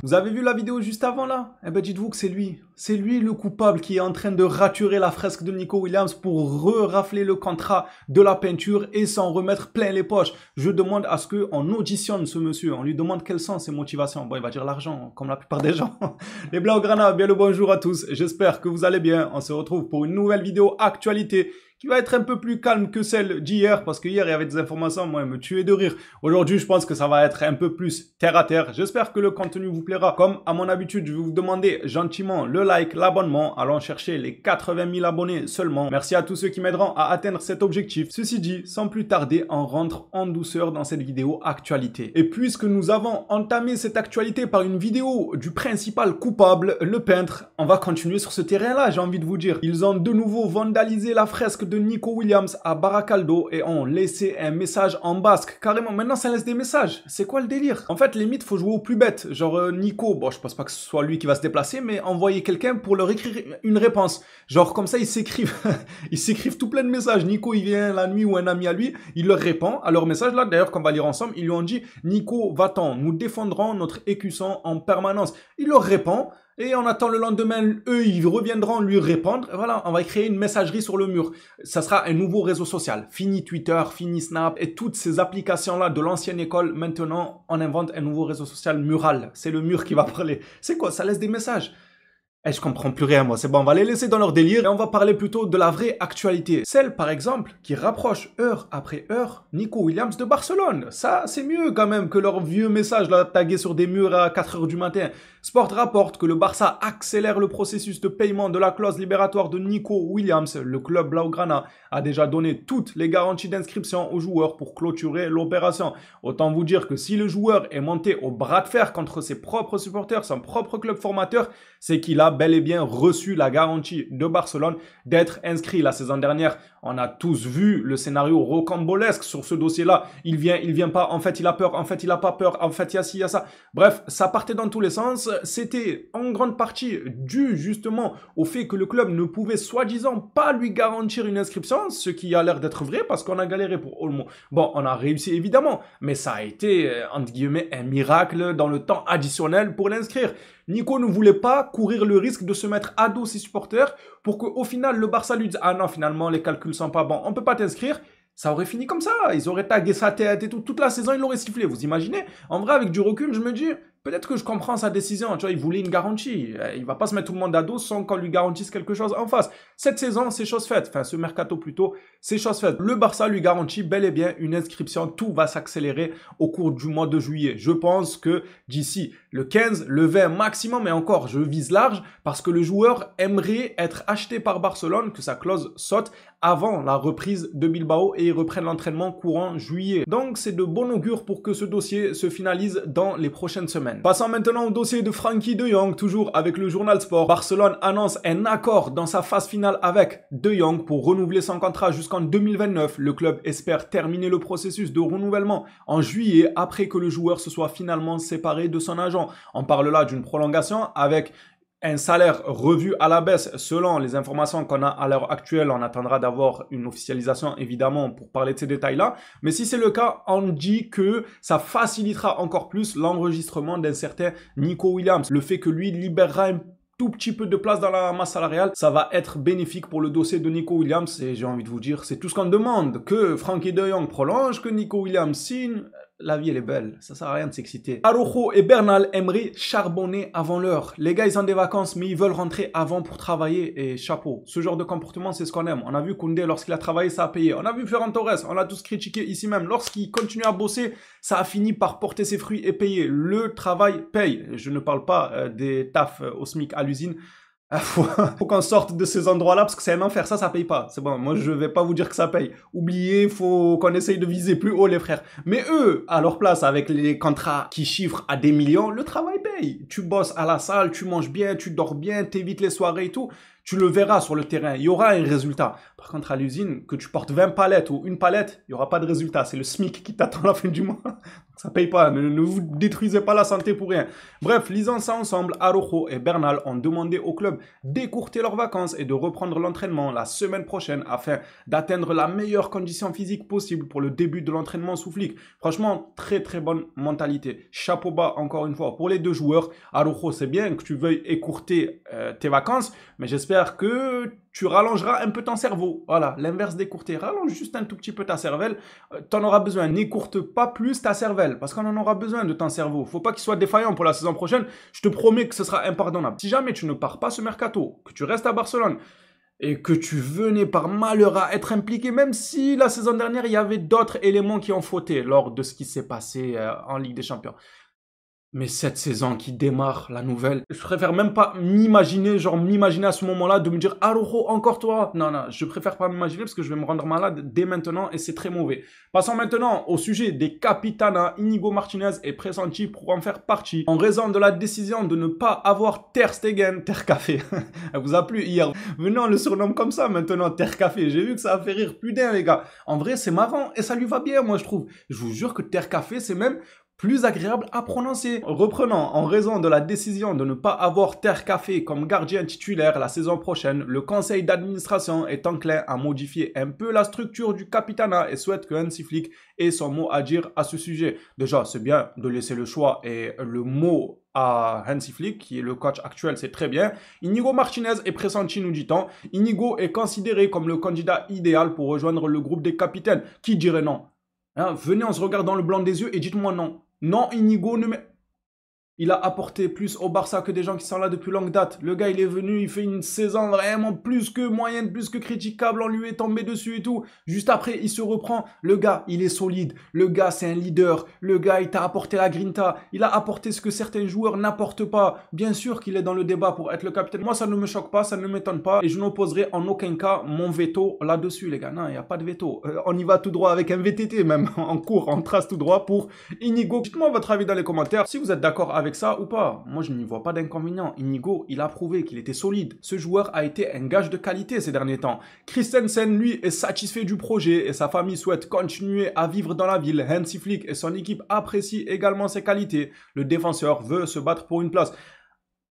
Vous avez vu la vidéo juste avant là? Eh ben dites-vous que c'est lui. C'est lui le coupable qui est en train de raturer la fresque de Nico Williams pour rafler le contrat de la peinture et s'en remettre plein les poches. Je demande à ce qu'on auditionne ce monsieur. On lui demande quelles sont ses motivations. Bon, il va dire l'argent, comme la plupart des gens. Les Blaugrana, bien le bonjour à tous. J'espère que vous allez bien. On se retrouve pour une nouvelle vidéo actualité qui va être un peu plus calme que celle d'hier, parce qu'hier, il y avait des informations, moi, me tuer de rire. Aujourd'hui, je pense que ça va être un peu plus terre à terre. J'espère que le contenu vous plaira. Comme à mon habitude, je vais vous demander gentiment le like, l'abonnement. Allons chercher les 80 000 abonnés seulement. Merci à tous ceux qui m'aideront à atteindre cet objectif. Ceci dit, sans plus tarder, on rentre en douceur dans cette vidéo actualité. Et puisque nous avons entamé cette actualité par une vidéo du principal coupable, le peintre, on va continuer sur ce terrain-là, j'ai envie de vous dire. Ils ont de nouveau vandalisé la fresque de Nico Williams à Baracaldo et ont laissé un message en basque. Carrément, maintenant ça laisse des messages. C'est quoi le délire? En fait, limite, faut jouer au plus bête. Genre Nico, bon, je pense pas que ce soit lui qui va se déplacer, mais envoyer quelqu'un pour leur écrire une réponse. Genre comme ça, ils s'écrivent, ils s'écrivent tout plein de messages. Nico, il vient la nuit ou un ami à lui, il leur répond à leur message là. D'ailleurs, qu'on va lire ensemble, ils lui ont dit Nico, va-t'en, nous défendrons notre écusson en permanence. Il leur répond. Et on attend le lendemain, eux, ils reviendront lui répondre. Voilà, on va créer une messagerie sur le mur. Ça sera un nouveau réseau social. Fini Twitter, fini Snap et toutes ces applications-là de l'ancienne école. Maintenant, on invente un nouveau réseau social mural. C'est le mur qui va parler. C'est quoi? Ça laisse des messages. Eh, je comprends plus rien, moi. C'est bon, on va les laisser dans leur délire et on va parler plutôt de la vraie actualité. Celle, par exemple, qui rapproche heure après heure Nico Williams de Barcelone. Ça, c'est mieux quand même que leur vieux message là tagué sur des murs à 4 heures du matin. Sport rapporte que le Barça accélère le processus de paiement de la clause libératoire de Nico Williams. Le club Blaugrana a déjà donné toutes les garanties d'inscription aux joueurs pour clôturer l'opération. Autant vous dire que si le joueur est monté au bras de fer contre ses propres supporters, son propre club formateur, c'est qu'il a bel et bien reçu la garantie de Barcelone d'être inscrit. La saison dernière, on a tous vu le scénario rocambolesque sur ce dossier-là. Il vient pas, en fait il a peur, en fait il a pas peur, en fait il y a ci, il y a ça. Bref, ça partait dans tous les sens. C'était en grande partie dû justement au fait que le club ne pouvait soi-disant pas lui garantir une inscription, ce qui a l'air d'être vrai parce qu'on a galéré pour Olmo. Bon, on a réussi évidemment, mais ça a été, entre guillemets, un miracle dans le temps additionnel pour l'inscrire. Nico ne voulait pas courir le risque de se mettre à dos ses supporters pour qu'au final, le Barça lui dise « Ah non, finalement, les calculs sont pas bons, on peut pas t'inscrire ». Ça aurait fini comme ça. Ils auraient tagué sa tête et tout. Toute la saison, ils l'auraient sifflé. Vous imaginez? En vrai, avec du recul, je me dis, peut-être que je comprends sa décision. Tu vois, il voulait une garantie. Il va pas se mettre tout le monde à dos sans qu'on lui garantisse quelque chose en face. Cette saison, c'est chose faite. Enfin, ce mercato plutôt, c'est chose faite. Le Barça lui garantit bel et bien une inscription. Tout va s'accélérer au cours du mois de juillet. Je pense que d'ici le 15, le 20 maximum, et encore, je vise large parce que le joueur aimerait être acheté par Barcelone, que sa clause saute avant la reprise de Bilbao et ils reprennent l'entraînement courant juillet. Donc, c'est de bon augure pour que ce dossier se finalise dans les prochaines semaines. Passons maintenant au dossier de Frenkie de Jong, toujours avec le journal Sport. Barcelone annonce un accord dans sa phase finale avec de Jong pour renouveler son contrat jusqu'en 2029. Le club espère terminer le processus de renouvellement en juillet après que le joueur se soit finalement séparé de son agent. On parle là d'une prolongation avec un salaire revu à la baisse selon les informations qu'on a à l'heure actuelle. On attendra d'avoir une officialisation évidemment pour parler de ces détails-là. Mais si c'est le cas, on dit que ça facilitera encore plus l'enregistrement d'un certain Nico Williams. Le fait que lui libérera un tout petit peu de place dans la masse salariale, ça va être bénéfique pour le dossier de Nico Williams. Et j'ai envie de vous dire, c'est tout ce qu'on demande. Que Frenkie de Jong prolonge, que Nico Williams signe. La vie, elle est belle. Ça sert à rien de s'exciter. Araujo et Bernal aimeraient charbonner avant l'heure. Les gars, ils ont des vacances, mais ils veulent rentrer avant pour travailler. Et chapeau. Ce genre de comportement, c'est ce qu'on aime. On a vu Koundé, lorsqu'il a travaillé, ça a payé. On a vu Ferran Torres, on l'a tous critiqué ici même. Lorsqu'il continue à bosser, ça a fini par porter ses fruits et payer. Le travail paye. Je ne parle pas des tafs au SMIC à l'usine. Faut qu'on sorte de ces endroits-là parce que c'est un enfer, ça paye pas. C'est bon, moi je vais pas vous dire que ça paye. Oubliez, faut qu'on essaye de viser plus haut les frères. Mais eux, à leur place, avec les contrats qui chiffrent à des millions, le travail paye. Tu bosses à la salle, tu manges bien, tu dors bien, t'évites les soirées et tout. Tu le verras sur le terrain, il y aura un résultat. Par contre, à l'usine, que tu portes 20 palettes ou une palette, il n'y aura pas de résultat. C'est le SMIC qui t'attend à la fin du mois. Ça paye pas, ne vous détruisez pas la santé pour rien. Bref, lisant ça ensemble, Araujo et Bernal ont demandé au club d'écourter leurs vacances et de reprendre l'entraînement la semaine prochaine afin d'atteindre la meilleure condition physique possible pour le début de l'entraînement sous flic. Franchement, très très bonne mentalité. Chapeau bas encore une fois pour les deux joueurs. Araujo, c'est bien que tu veuilles écourter tes vacances, mais j'espère que tu rallongeras un peu ton cerveau. Voilà, l'inverse d'écourter. Rallonge juste un tout petit peu ta cervelle. T'en auras besoin. N'écourte pas plus ta cervelle, parce qu'on en aura besoin de ton cerveau. Faut pas qu'il soit défaillant pour la saison prochaine. Je te promets que ce sera impardonnable. Si jamais tu ne pars pas ce mercato, que tu restes à Barcelone, et que tu venais par malheur à être impliqué, même si la saison dernière, il y avait d'autres éléments qui ont fauté lors de ce qui s'est passé en Ligue des Champions. Mais cette saison qui démarre, la nouvelle, je préfère même pas m'imaginer, m'imaginer à ce moment-là de me dire Araujo, encore toi. Non, non, je préfère pas m'imaginer parce que je vais me rendre malade dès maintenant et c'est très mauvais. Passons maintenant au sujet des capitanas. Inigo Martinez est pressenti pour en faire partie en raison de la décision de ne pas avoir Ter Stegen, Ter Café. Elle vous a plu hier. Venez, on le surnomme comme ça maintenant, Ter Café. J'ai vu que ça a fait rire plus d'un, les gars. En vrai, c'est marrant et ça lui va bien, moi, je trouve. Je vous jure que Ter Café, c'est même plus agréable à prononcer. Reprenant, en raison de la décision de ne pas avoir Ter Café comme gardien titulaire la saison prochaine, le conseil d'administration est enclin à modifier un peu la structure du capitana et souhaite que Hansi Flick ait son mot à dire à ce sujet. Déjà, c'est bien de laisser le choix et le mot à Hansi Flick, qui est le coach actuel, c'est très bien. Inigo Martinez est pressenti, nous dit-on. Inigo est considéré comme le candidat idéal pour rejoindre le groupe des capitaines. Qui dirait non? Hein, venez, on se regarde dans le blanc des yeux et dites-moi non. Non, Inigo ne met... Il a apporté plus au Barça que des gens qui sont là depuis longue date. Le gars, il est venu, il fait une saison vraiment plus que moyenne, plus que critiquable. On lui est tombé dessus et tout. Juste après, il se reprend. Le gars, il est solide. Le gars, c'est un leader. Le gars, il t'a apporté la grinta. Il a apporté ce que certains joueurs n'apportent pas. Bien sûr qu'il est dans le débat pour être le capitaine. Moi, ça ne me choque pas, ça ne m'étonne pas. Et je n'opposerai en aucun cas mon veto là-dessus, les gars. Non, il n'y a pas de veto. On y va tout droit avec un VTT même. En cours, on trace tout droit pour Inigo. Dites-moi votre avis dans les commentaires. Si vous êtes d'accord avec ça ou pas. Moi, je n'y vois pas d'inconvénient. Inigo, il a prouvé qu'il était solide. Ce joueur a été un gage de qualité ces derniers temps. Christensen, lui, est satisfait du projet et sa famille souhaite continuer à vivre dans la ville. Hansi Flick et son équipe apprécient également ses qualités. Le défenseur veut se battre pour une place.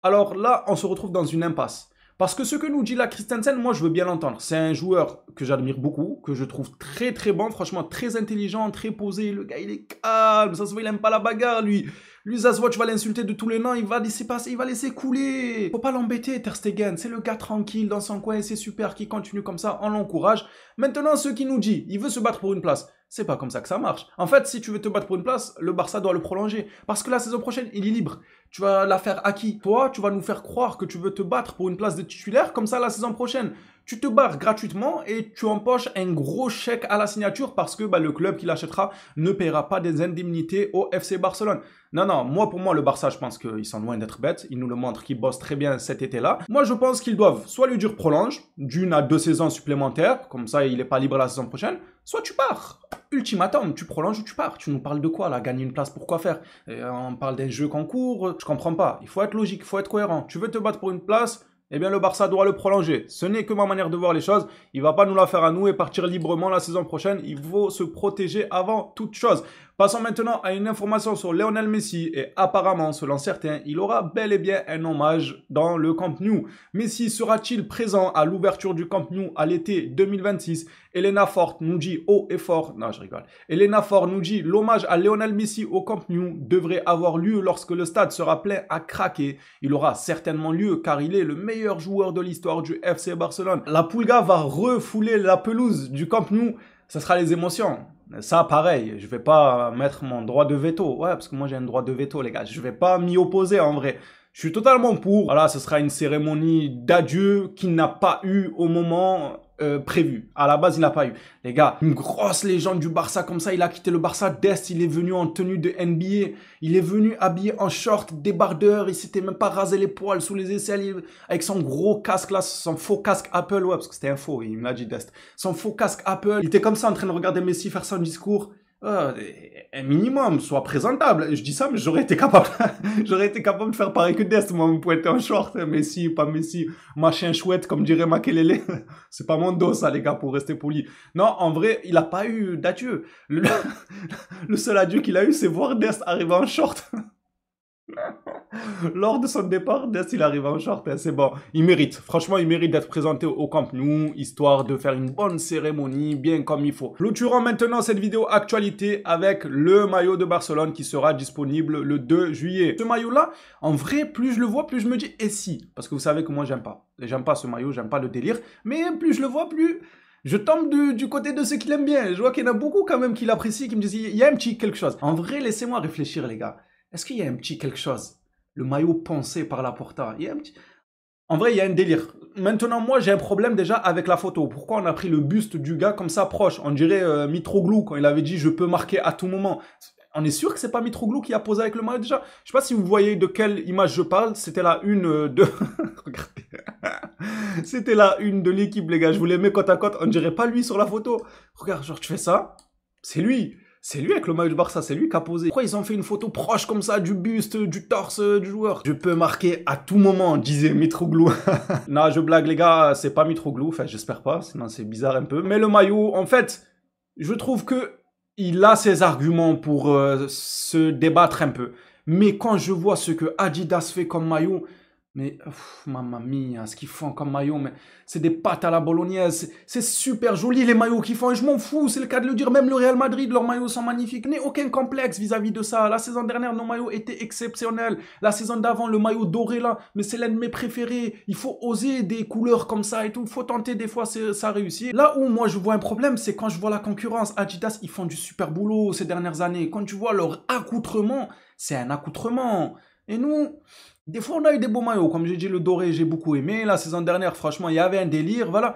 Alors là, on se retrouve dans une impasse. Parce que ce que nous dit la Christensen, moi je veux bien l'entendre. C'est un joueur que j'admire beaucoup, que je trouve très très bon, franchement très intelligent, très posé. Le gars il est calme, ça se voit, il aime pas la bagarre lui. Lui ça se voit, tu vas l'insulter de tous les noms, il va laisser passer, il va laisser couler. Faut pas l'embêter Ter Stegen, c'est le gars tranquille dans son coin, c'est super, qui continue comme ça, on l'encourage. Maintenant ce qui nous dit, il veut se battre pour une place. C'est pas comme ça que ça marche. En fait, si tu veux te battre pour une place, le Barça doit le prolonger. Parce que la saison prochaine, il est libre. Tu vas la faire à qui? Toi, tu vas nous faire croire que tu veux te battre pour une place de titulaire. Comme ça, la saison prochaine, tu te barres gratuitement et tu empoches un gros chèque à la signature parce que le club qui l'achètera ne paiera pas des indemnités au FC Barcelone. Non, non, pour moi, le Barça, je pense qu'ils sont loin d'être bêtes. Ils nous le montrent qu'ils bossent très bien cet été-là. Moi, je pense qu'ils doivent soit lui dire prolonge, d'1 à 2 saisons supplémentaires, comme ça, il n'est pas libre la saison prochaine, soit tu pars. Ultimatum, tu prolonges ou tu pars. Tu nous parles de quoi, là? Gagner une place, pour quoi faire? On parle d'un jeu concours, je comprends pas. Il faut être logique, il faut être cohérent. Tu veux te battre pour une place? Eh bien, le Barça doit le prolonger. Ce n'est que ma manière de voir les choses. Il va pas nous la faire à nous et partir librement la saison prochaine. Il faut se protéger avant toute chose. Passons maintenant à une information sur Lionel Messi et apparemment, selon certains, il aura bel et bien un hommage dans le Camp Nou. Messi sera-t-il présent à l'ouverture du Camp Nou à l'été 2026? Elena Fort nous dit haut et fort, non je rigole, Elena Fort nous dit l'hommage à Lionel Messi au Camp Nou devrait avoir lieu lorsque le stade sera plein à craquer. Il aura certainement lieu car il est le meilleur joueur de l'histoire du FC Barcelone. La Pulga va refouler la pelouse du Camp Nou, ça sera les émotions. Ça, pareil, je vais pas mettre mon droit de veto. Ouais, parce que moi, j'ai un droit de veto, les gars. Je vais pas m'y opposer, en vrai. Je suis totalement pour. Voilà, ce sera une cérémonie d'adieu qui n'a pas eu au moment prévu. À la base, il n'a pas eu. Les gars, une grosse légende du Barça comme ça, il a quitté le Barça d'Est, il est venu en tenue de NBA, il est venu habillé en short, débardeur, il s'était même pas rasé les poils sous les aisselles, avec son gros casque là, son faux casque Apple, ouais, parce que c'était un faux, il me l'a dit d'Est. Son faux casque Apple, il était comme ça en train de regarder Messi faire son discours. Un minimum, soit présentable. Je dis ça, mais j'aurais été capable, j'aurais été capable de faire pareil que Dest, moi, me pointer en short. Messi, pas Messi, machin chouette, comme dirait Makelele. C'est pas mon dos, ça, les gars, pour rester poli. Non, en vrai, il a pas eu d'adieu. Le seul adieu qu'il a eu, c'est voir Dest arriver en short. Lors de son départ, Dest, il arrive en short, hein, c'est bon. Il mérite, franchement, il mérite d'être présenté au Camp Nou, histoire de faire une bonne cérémonie, bien comme il faut. Clôturons maintenant cette vidéo actualité avec le maillot de Barcelone qui sera disponible le 2 juillet. Ce maillot-là, en vrai, plus je le vois, plus je me dis, et si? Parce que vous savez que moi, j'aime pas. J'aime pas ce maillot, j'aime pas le délire. Mais plus je le vois, plus je tombe du côté de ceux qui l'aiment bien. Je vois qu'il y en a beaucoup quand même qui l'apprécient, qui me disent, il y a un petit quelque chose. En vrai, laissez-moi réfléchir, les gars. Est-ce qu'il y a un petit quelque chose? Le maillot pensé par Laporta. Il y a un petit... En vrai, il y a un délire. Maintenant, moi, j'ai un problème déjà avec la photo. Pourquoi on a pris le buste du gars comme ça proche? On dirait Mitroglou quand il avait dit « je peux marquer à tout moment ». On est sûr que c'est pas Mitroglou qui a posé avec le maillot déjà? Je sais pas si vous voyez de quelle image je parle. C'était la une de... Regardez. C'était la une de l'équipe, les gars. Je vous les mets côte à côte. On dirait pas lui sur la photo. Regarde, genre, tu fais ça. C'est lui. C'est lui avec le maillot de Barça, c'est lui qui a posé. Pourquoi ils ont fait une photo proche comme ça du buste, du torse du joueur? Je peux marquer à tout moment, disait Mitroglou. Non, je blague les gars, c'est pas Mitroglou, enfin j'espère pas, sinon c'est bizarre un peu. Mais le maillot, en fait, je trouve que il a ses arguments pour se débattre un peu. Mais quand je vois ce que Adidas fait comme maillot, mais, mamma mia, ce qu'ils font comme maillot, mais c'est des pâtes à la bolognaise. C'est super joli les maillots qu'ils font. Et je m'en fous, c'est le cas de le dire. Même le Real Madrid, leurs maillots sont magnifiques. Je n'ai aucun complexe vis-à-vis de ça. La saison dernière, nos maillots étaient exceptionnels. La saison d'avant, le maillot doré là, mais c'est l'un de mes préférés. Il faut oser des couleurs comme ça et tout. Il faut tenter des fois, ça réussit. Là où moi je vois un problème, c'est quand je vois la concurrence. Adidas, ils font du super boulot ces dernières années. Quand tu vois leur accoutrement, c'est un accoutrement. Et nous, des fois, on a eu des beaux maillots. Comme j'ai dit, le doré, j'ai beaucoup aimé. La saison dernière, franchement, il y avait un délire. Voilà.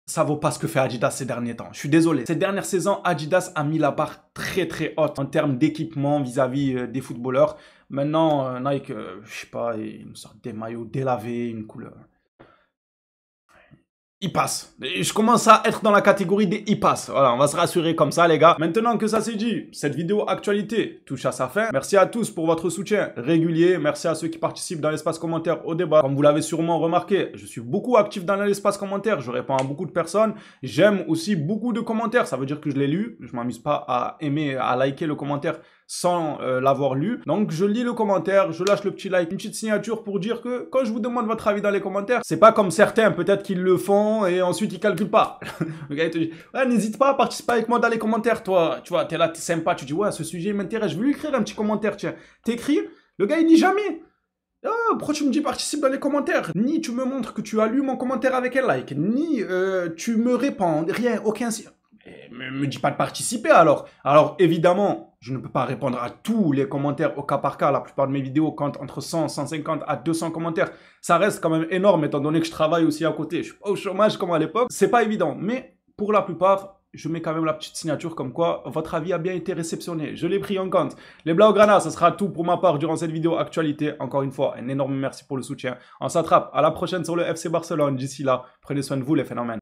Ça vaut pas ce que fait Adidas ces derniers temps. Je suis désolé. Ces dernières saisons, Adidas a mis la barre très très haute en termes d'équipement vis-à-vis des footballeurs. Maintenant, Nike, je sais pas, ils nous sortent des maillots délavés, une couleur. Il passe. Et je commence à être dans la catégorie des il passe. Voilà, on va se rassurer comme ça, les gars. Maintenant que ça c'est dit, cette vidéo actualité touche à sa fin. Merci à tous pour votre soutien régulier. Merci à ceux qui participent dans l'espace commentaire au débat. Comme vous l'avez sûrement remarqué, je suis beaucoup actif dans l'espace commentaire. Je réponds à beaucoup de personnes. J'aime aussi beaucoup de commentaires. Ça veut dire que je l'ai lu. Je m'amuse pas à aimer, à liker le commentaire sans l'avoir lu. Donc je lis le commentaire, je lâche le petit like, une petite signature pour dire que quand je vous demande votre avis dans les commentaires, c'est pas comme certains peut-être qu'ils le font et ensuite ils calculent pas. Le gars il te dit ouais, n'hésite pas à participer avec moi dans les commentaires, toi. Tu vois, t'es là, t'es sympa, tu dis ouais, ce sujet m'intéresse, je vais lui écrire un petit commentaire, tiens. T'écris, le gars il dit jamais. Oh, pourquoi tu me dis participe dans les commentaires? Ni tu me montres que tu as lu mon commentaire avec un like, ni tu me réponds, rien, aucun... Me dis pas de participer alors. Alors évidemment, je ne peux pas répondre à tous les commentaires au cas par cas. La plupart de mes vidéos comptent entre 100, 150 à 200 commentaires. Ça reste quand même énorme étant donné que je travaille aussi à côté. Je suis pas au chômage comme à l'époque. C'est pas évident. Mais pour la plupart, je mets quand même la petite signature comme quoi votre avis a bien été réceptionné. Je l'ai pris en compte. Les Blaugrana, ce sera tout pour ma part durant cette vidéo actualité. Encore une fois, un énorme merci pour le soutien. On s'attrape à la prochaine sur le FC Barcelone. D'ici là, prenez soin de vous les phénomènes.